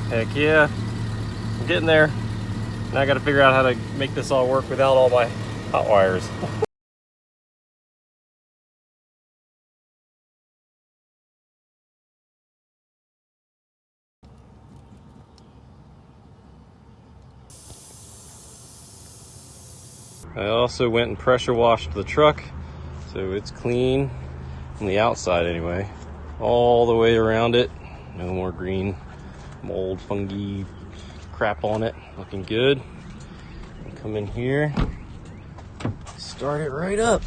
Heck yeah, I'm getting there. Now I gotta figure out how to make this all work without all my hot wires. I also went and pressure washed the truck, so it's clean from the outside anyway, all the way around it. No more green mold, fungi crap on it. Looking good. I'll come in here, start it right up.